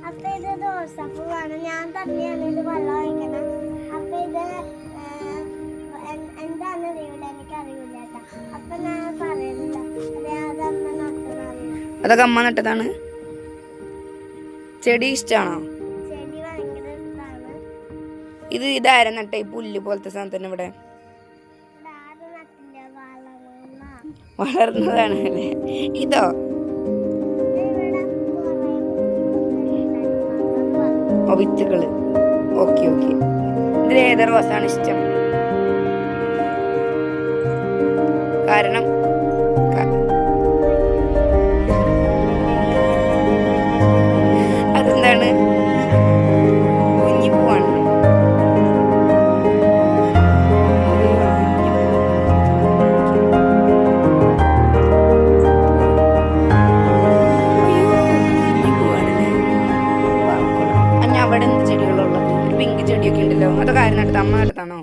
അപ്പൊ ഇത് റോസാപ്പൂവാണ്. ഞാൻ തന്നെയാണ് ഇത് വെള്ളം ഒഴിക്കണം. അപ്പൊ ഇത് എന്താണെന്ന് അറിയില്ല, എനിക്കറിയില്ല കേട്ടോ. അപ്പൊ ഞാൻ പറയുന്നില്ല, അതമ്മ നട്ടതാണ്. അതൊക്കെ അമ്മ നട്ടതാണ്. ചെടി ഇഷ്ടാണോ? ചെടി ഭയങ്കര ഇഷ്ടമാണ്. ഇതാരും നട്ട ഈ പുല്ല് പോലത്തെ സാധനം തന്നെ ഇവിടെ വളർന്നതാണ് അല്ലേ? ഇതോ വിത്തുകള്. Okay okay. ഇതിൽ ഏത് റോസാണ് ഇഷ്ടം? കാരണം അതെന്താണ്? കുഞ്ഞിപ്പൂവാണ്. അവിടെ എന്ത് ചെടികളുള്ളത്? ഒരു പിങ്ക് ചെടിയൊക്കെ ഉണ്ടല്ലോ. അതൊക്കെ ആരും നട്ടത്? അമ്മ നട്ടതാണോ?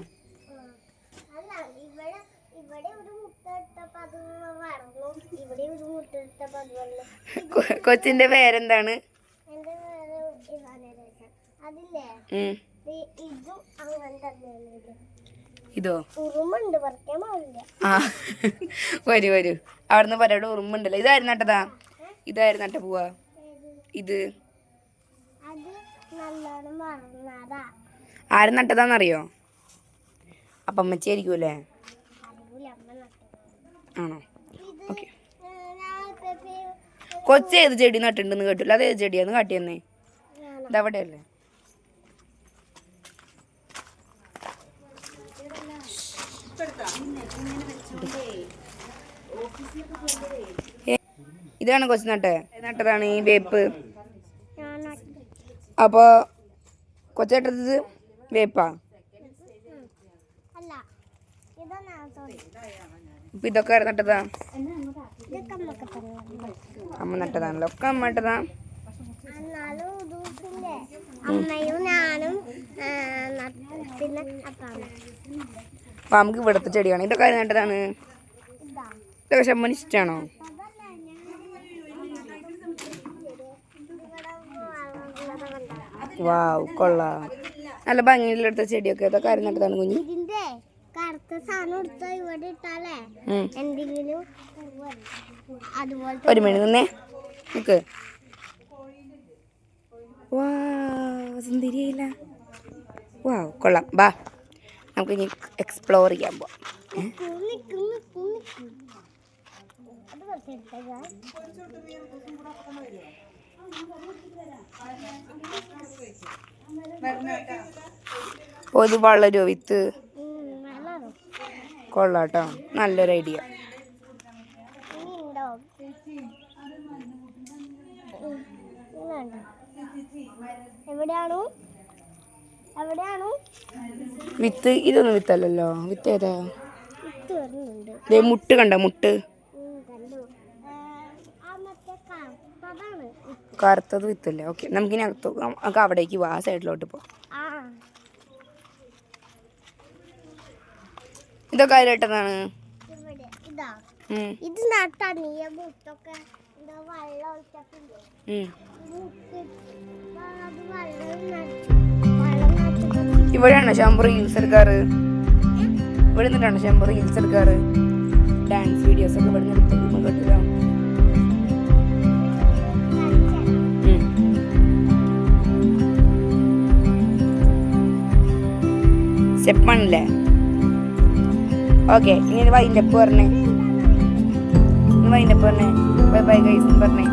കൊച്ചിന്റെ പേരെന്താണ്? ഇതോ? ആ വരൂ വരൂ. അവിടുന്ന് പരയുടെ ഉറുമ്പുണ്ടല്ലോ. ഇതായിരുന്നു നട്ടതാ? ഇതായിരുന്നു നട്ട പോവാ? ഇത് ആരും നട്ടതാന്നറിയോ? അപ്പം അമ്മച്ചായിരിക്കൂല്ലേ? ആണോ? ഓക്കെ. കൊച്ച് ഏത് ചെടി നട്ടിട്ടുണ്ടെന്ന് കേട്ടില്ല. അത് ഏത് ചെടിയാന്ന് കാട്ടിയെന്നേ. ഇതവിടെ അല്ലേ? ഇതാണ് കൊച്ചു നട്ടതാണ് ഈ വേപ്പ്. അപ്പൊ കൊച്ചേട്ടത് വേപ്പാ? ഇപ്പൊ ഇതൊക്കെ നട്ടതാ? അമ്മ നട്ടതാണല്ലോ. ഒക്കെ അമ്മ നട്ടതാ. അപ്പൊ നമുക്ക് ഇവിടുത്തെ ചെടിയാണ്. ഇതൊക്കെ നട്ടതാണ്. ഇതൊക്കെ ശമ്മന് ഇഷ്ടാണോ? വാവ്, കൊള്ളാം. നല്ല ഭംഗിയിലെടുത്ത ചെടിയൊക്കെ. ഇതൊക്കെ ആരും നട്ടതാണ് കുഞ്ഞി? ഒരു മിനിറ്റ് നിന്നേ നിക്ക്. സുന്ദരിയില്ല. വാവ്, കൊള്ളാം. ബാ നമുക്ക് ഇനി എക്സ്പ്ലോർ ചെയ്യാൻ പോവാം. ഇത് വളരോ വിത്ത്? കൊള്ളാട്ടോ, നല്ലൊരു ഐഡിയ. വിത്ത് ഇതൊന്നും വിത്തല്ലല്ലോ. വിത്ത് ഏതാ? മുട്ട് കണ്ട? മുട്ട് കറുത്തത് വിത്തല്ലേ? ഓക്കെ, നമുക്കിനി നമുക്ക് അവിടേക്ക് പോവാം. ആ സൈഡിലോട്ട് പോവാം. ഇതൊക്കെ ആയിട്ടതാണ്. ഇവിടെയാണോ ശംഭു റീൽസ് എടുക്കാറ്? ഇവിടെ നിന്നിട്ടാണോ ശംഭു റീൽസ് എടുക്കാറ്? ഡാൻസ് വീഡിയോസ് ഒക്കെ ഇവിടെ നിന്ന് എടുത്തു കേട്ടില്ല. സ്റ്റെപ്പാണല്ലേ? ഓക്കെ, ഇനി വൈൻഡപ്പ് പറഞ്ഞേ. ബൈ ബൈ ഗൈസ് പറഞ്ഞേ.